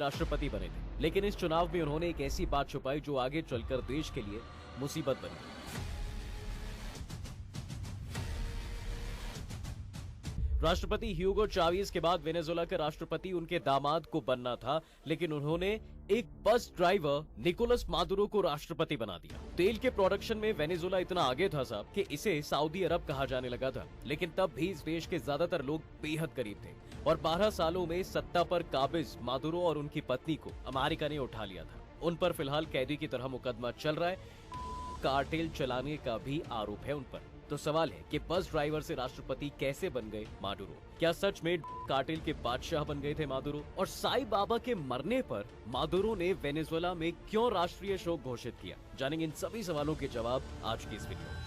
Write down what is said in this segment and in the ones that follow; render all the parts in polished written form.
राष्ट्रपति बने थे, लेकिन इस चुनाव में उन्होंने एक ऐसी बात छुपाई जो आगे चलकर देश के लिए मुसीबत बनी। राष्ट्रपति ह्यूगो चावेज के बाद वेनेजुएला के राष्ट्रपति उनके दामाद को बनना था, लेकिन उन्होंने एक बस ड्राइवर निकोलस मादुरो को राष्ट्रपति बना दिया। तेल के प्रोडक्शन में वेनेजुएला इतना आगे था साहब कि इसे सऊदी अरब कहा जाने लगा था, लेकिन तब भी इस देश के ज्यादातर लोग बेहद गरीब थे और 12 सालों में सत्ता पर काबिज मादुरो और उनकी पत्नी को अमेरिका ने उठा लिया था। उन पर फिलहाल कैदी की तरह मुकदमा चल रहा है। कार्टेल चलाने का भी आरोप है उन पर। तो सवाल है कि बस ड्राइवर से राष्ट्रपति कैसे बन गए मादुरो? क्या सच में कार्टेल के बादशाह बन गए थे मादुरो? और साईं बाबा के मरने पर मादुरो ने वेनेजुएला में क्यों राष्ट्रीय शोक घोषित किया? जानेंगे इन सभी सवालों के जवाब आज की इस वीडियो में।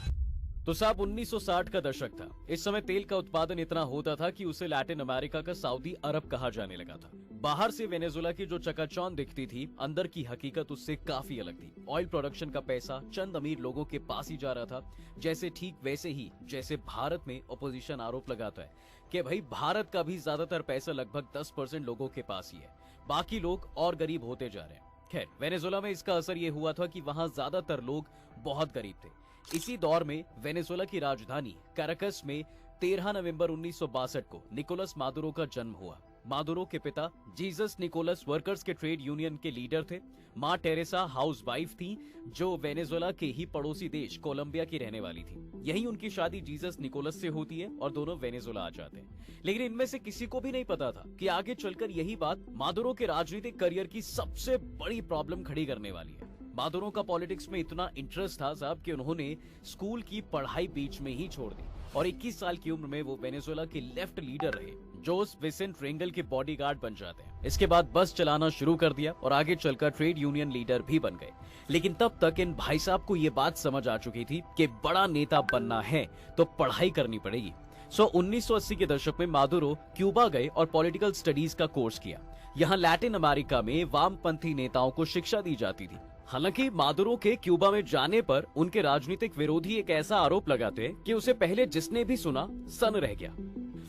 तो साहब 1960 का दशक था। इस समय तेल का उत्पादन इतना होता था कि उसे लैटिन अमेरिका का सऊदी अरब कहा जाने लगा था। बाहर से वेनेजुएला की जो चकाचौंध दिखती थी, अंदर की हकीकत उससे काफी अलग थी। ऑयल प्रोडक्शन का पैसा चंद अमीर लोगों के पास ही जा रहा था। जैसे ठीक वैसे ही जैसे भारत में ऑपोजिशन आरोप लगाता है कि भाई भारत का भी ज्यादातर पैसा लगभग 10% लोगों के पास ही है, बाकी लोग और गरीब होते जा रहे हैं। खैर, वेनेजुएला में इसका असर ये हुआ था कि वहां ज्यादातर लोग बहुत गरीब थे। इसी दौर में वेनेजुएला की राजधानी कैराकस में 13 नवंबर 1962 को निकोलस मादुरो का जन्म हुआ। मादुरो के पिता जीसस निकोलस वर्कर्स के ट्रेड यूनियन के लीडर थे। मां टेरेसा हाउसवाइफ थी जो वेनेजुएला के ही पड़ोसी देश कोलंबिया की रहने वाली थी। यही उनकी शादी जीसस निकोलस से होती है और दोनों वेनेजुएला आ जाते हैं। लेकिन इनमें से किसी को भी नहीं पता था कि आगे चलकर यही बात मादुरो के राजनीतिक करियर की सबसे बड़ी प्रॉब्लम खड़ी करने वाली है। मादुरो का पॉलिटिक्स में इतना इंटरेस्ट था साहब कि उन्होंने स्कूल की पढ़ाई बीच में ही छोड़ दी और 21 साल की उम्र में वो वेनेजुएला के लेफ्ट लीडर रहे। जोस विसेंट रेंगल के बॉडीगार्ड बन जाते हैं। इसके बाद बस चलाना शुरू कर दिया और आगे चलकर ट्रेड यूनियन लीडर भी बन गए। लेकिन तब तक इन भाई साहब को ये बात समझ आ चुकी थी कि बड़ा नेता बनना है तो पढ़ाई करनी पड़ेगी। 1980 के दशक में मादुरो क्यूबा गए और पॉलिटिकल स्टडीज का कोर्स किया। यहाँ लैटिन अमेरिका में वामपंथी नेताओं को शिक्षा दी जाती थी। हालांकि मादुरो के क्यूबा में जाने पर उनके राजनीतिक विरोधी एक ऐसा आरोप लगाते हैं कि उसे पहले जिसने भी सुना सन रह गया।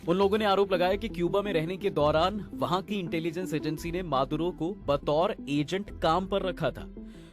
उन लोगों ने आरोप लगाया कि क्यूबा में रहने के दौरान वहां की इंटेलिजेंस एजेंसी ने मादुरो को बतौर एजेंट काम पर रखा था।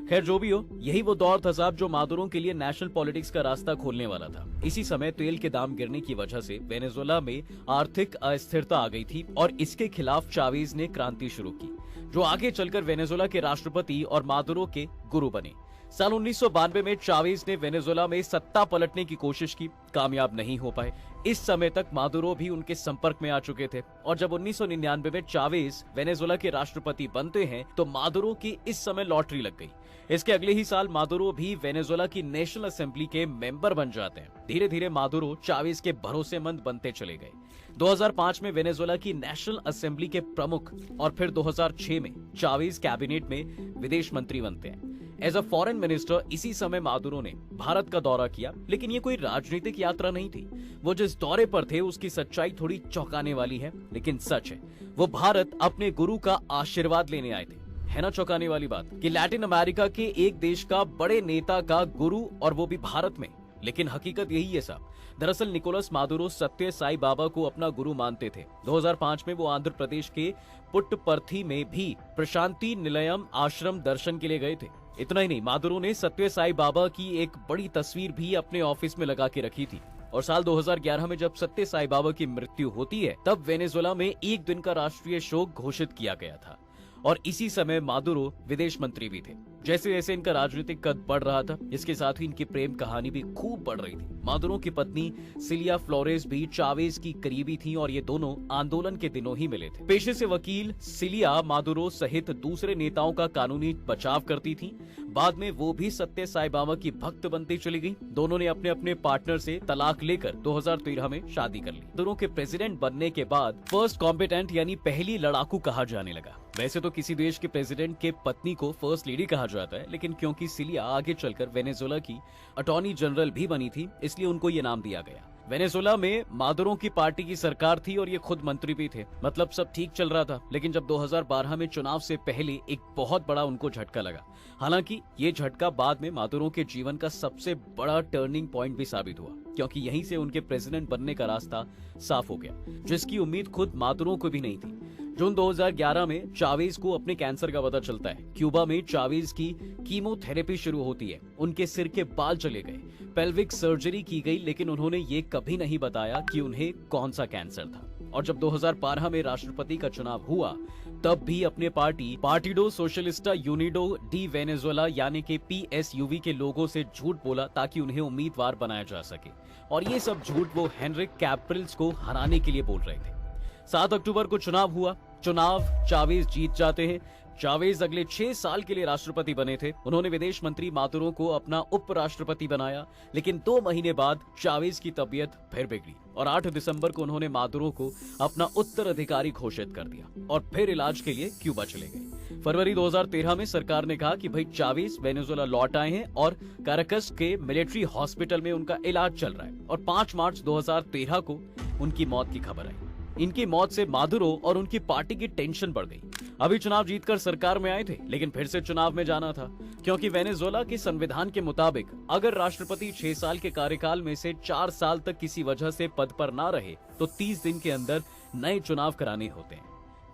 खैर जो भी हो, यही वो दौर था साहब जो मादुरो के लिए नेशनल पॉलिटिक्स का रास्ता खोलने वाला था। इसी समय तेल के दाम गिरने की वजह से वेनेजुएला में आर्थिक अस्थिरता आ गई थी और इसके खिलाफ चावेज ने क्रांति शुरू की, जो आगे चलकर वेनेजुएला के राष्ट्रपति और मादुरो के गुरु बने। साल 1992 में चावेज ने वेनेजुएला में सत्ता पलटने की कोशिश की, कामयाब नहीं हो पाए। इस समय तक मादुरो भी उनके संपर्क में आ चुके थे और जब 1999 में चावेज वेनेजुएला के राष्ट्रपति बनते हैं तो मादुरो की इस समय लॉटरी लग गई। इसके अगले ही साल मादुरो भी वेनेजुएला की नेशनल असेंबली के मेंबर बन जाते हैं। धीरे धीरे मादुरो चावेज के भरोसेमंद बनते चले गए। 2005 में वेनेजुएला की नेशनल असेंबली के प्रमुख और फिर 2006 में चावेज कैबिनेट में विदेश मंत्री बनते हैं। एज अ फॉरेन मिनिस्टर इसी समय मादुरो ने भारत का दौरा किया, लेकिन ये कोई राजनीतिक यात्रा नहीं थी। वो जिस दौरे पर थे उसकी सच्चाई थोड़ी चौंकाने वाली है, लेकिन सच है वो भारत अपने गुरु का आशीर्वाद लेने आए थे। है ना चौंकाने वाली बात कि लैटिन अमेरिका के एक देश का बड़े नेता का गुरु और वो भी भारत में। लेकिन हकीकत यही है साहब। दरअसल निकोलस मादुरो सत्य साईं बाबा को अपना गुरु मानते थे। 2005 में वो आंध्र प्रदेश के पुट्टपर्थी में भी प्रशांति निलयम आश्रम दर्शन के लिए गए थे। इतना ही नहीं, मादुरो ने सत्य साईं बाबा की एक बड़ी तस्वीर भी अपने ऑफिस में लगा के रखी थी। और साल 2011 में जब सत्य साईं बाबा की मृत्यु होती है तब वेनेजुएला में एक दिन का राष्ट्रीय शोक घोषित किया गया था और इसी समय मादुरो विदेश मंत्री भी थे। जैसे जैसे इनका राजनीतिक कद बढ़ रहा था, इसके साथ ही इनकी प्रेम कहानी भी खूब बढ़ रही थी। मादुरो की पत्नी सिलिया फ्लोरेस भी चावेज की करीबी थी और ये दोनों आंदोलन के दिनों ही मिले थे। पेशे से वकील सिलिया मादुरो सहित दूसरे नेताओं का कानूनी बचाव करती थी। बाद में वो भी सत्य साईं बाबा की भक्त बनती चली गई। दोनों ने अपने अपने पार्टनर से तलाक लेकर 2013 में शादी कर ली। दोनों के प्रेसिडेंट बनने के बाद फर्स्ट कॉम्पिटेंट यानी पहली लड़ाकू कहा जाने लगा। वैसे तो किसी देश के प्रेसिडेंट के पत्नी को फर्स्ट लेडी कहा जाता है, लेकिन क्योंकि सिलिया आगे चलकर वेनेजुएला की अटॉर्नी जनरल भी बनी थी इसलिए उनको ये नाम दिया गया। वेनेजुएला में मादुरो की पार्टी की सरकार थी और ये खुद मंत्री भी थे, मतलब सब ठीक चल रहा था। लेकिन जब 2012 में चुनाव से पहले एक बहुत बड़ा उनको झटका लगा। हालांकि ये झटका बाद में मादुरो के जीवन का सबसे बड़ा टर्निंग पॉइंट भी साबित हुआ, क्योंकि यहीं से उनके प्रेसिडेंट बनने का रास्ता साफ हो गया, जिसकी उम्मीद खुद मादुरो को भी नहीं थी। जून 2011 में चावेज को अपने कैंसर का पता चलता है। क्यूबा में चावेज की कीमोथेरेपी शुरू होती है। उनके सिर के बाल चले गए, पेल्विक सर्जरी की गई, लेकिन उन्होंने ये कभी नहीं बताया कि उन्हें कौन सा कैंसर था। और जब 2012 में राष्ट्रपति का चुनाव हुआ, तब भी अपने पार्टी पार्टिडो सोशलिस्टा यूनिडो डी वेनेजुएला यानी कि PSUV के लोगों से झूठ बोला ताकि उन्हें उम्मीदवार बनाया जा सके। और ये सब झूठ वो हेनरिक कैप्रिल्स को हराने के लिए बोल रहे थे। 7 अक्टूबर को चुनाव हुआ। चुनाव चावेज जीत जाते हैं। चावेज अगले 6 साल के लिए राष्ट्रपति बने थे। उन्होंने विदेश मंत्री मादुरो को अपना उपराष्ट्रपति बनाया, लेकिन 2 महीने बाद चावेज की तबीयत फिर बिगड़ी और 8 दिसंबर को उन्होंने मादुरो को अपना उत्तराधिकारी घोषित कर दिया और फिर इलाज के लिए क्यूबा चले गए। फरवरी 2013 में सरकार ने कहा कि भाई चावेज वेनेजुएला लौट आए हैं और काराकस के मिलिट्री हॉस्पिटल में उनका इलाज चल रहा है। और 5 मार्च 2013 को उनकी मौत की खबर आई। इनकी मौत से मादुरो और उनकी पार्टी की टेंशन बढ़ गई। अभी चुनाव जीतकर सरकार में आए थे, लेकिन फिर से चुनाव में जाना था, क्योंकि वेनेजुएला के संविधान के मुताबिक अगर राष्ट्रपति 6 साल के कार्यकाल में से 4 साल तक किसी वजह से पद पर ना रहे तो 30 दिन के अंदर नए चुनाव कराने होते हैं।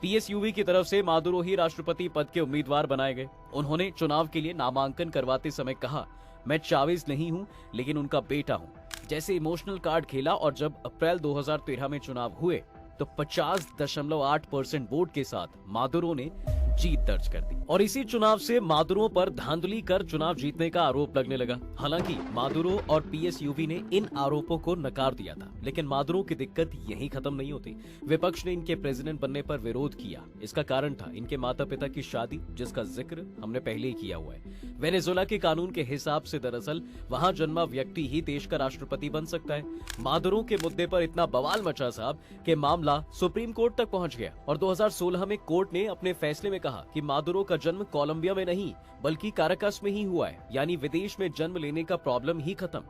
PSUV की तरफ से मादुरो ही राष्ट्रपति पद के उम्मीदवार बनाए गए। उन्होंने चुनाव के लिए नामांकन करवाते समय कहा, मैं चावेज नहीं हूं, लेकिन उनका बेटा हूं। जैसे इमोशनल कार्ड खेला और जब अप्रैल 2013 में चुनाव हुए तो 50.8% वोट के साथ मादुरो ने जीत दर्ज कर दी। और इसी चुनाव से मादुरो पर धांधली कर चुनाव जीतने का आरोप लगने लगा। हालांकि मादुरो और PSUV ने इन आरोपों को नकार दिया था, लेकिन मादुरो की दिक्कत यहीं खत्म नहीं होती। विपक्ष ने इनके प्रेसिडेंट बनने पर विरोध किया। इसका कारण था इनके माता पिता की शादी, जिसका जिक्र हमने पहले ही किया हुआ है। वेनेजुएला के कानून के हिसाब से दरअसल वहां जन्मा व्यक्ति ही देश का राष्ट्रपति बन सकता है। मादुरो के मुद्दे पर इतना बवाल मचा साहब कि मामला सुप्रीम कोर्ट तक पहुंच गया और 2016 में कोर्ट ने अपने फैसले में कहा कि मादुरो का जन्म कोलंबिया में नहीं बल्कि काराकस में ही हुआ है, यानी विदेश में जन्म लेने का प्रॉब्लम ही खत्म।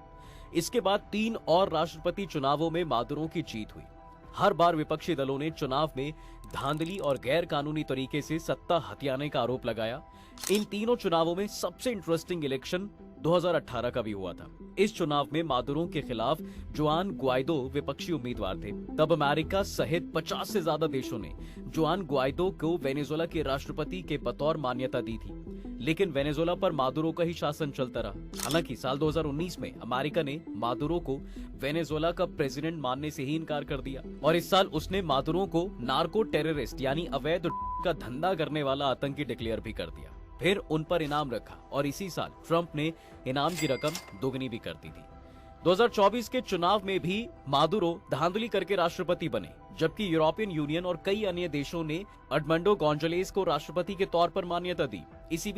इसके बाद 3 और राष्ट्रपति चुनावों में मादुरो की जीत हुई। हर बार विपक्षी दलों ने चुनाव में धांधली और गैर कानूनी तरीके से सत्ता हथियाने का आरोप लगाया। इन तीनों चुनावों में सबसे इंटरेस्टिंग इलेक्शन 2018 का भी हुआ था। इस चुनाव में मादुरो के खिलाफ जुआन ग्वाइडो विपक्षी उम्मीदवार थे। तब अमेरिका सहित 50 से ज्यादा देशों ने जुआन ग्वाइडो को वेनेजुएला के राष्ट्रपति के बतौर मान्यता दी थी, लेकिन वेनेजुएला पर मादुरो का ही शासन चलता रहा। हालांकि साल 2019 में अमेरिका ने मादुरो को वेनेजुएला का प्रेसिडेंट मानने से ही इनकार कर दिया और इस साल उसने मादुरो को नार्को टेररिस्ट यानी अवैध का धंधा करने वाला आतंकी डिक्लेयर भी कर दिया। फिर उन पर इनाम रखा और इसी साल ट्रंप ने इनाम की रकम दोगुनी भी कर दी थी। 2024 के चुनाव में भी मादुरो धांधली करके राष्ट्रपति बने, जबकि यूरोपियन यूनियन और कई अन्य देशों ने एडमंडो गोंजालेस को राष्ट्रपति के तौर पर मान्यता दी। इसी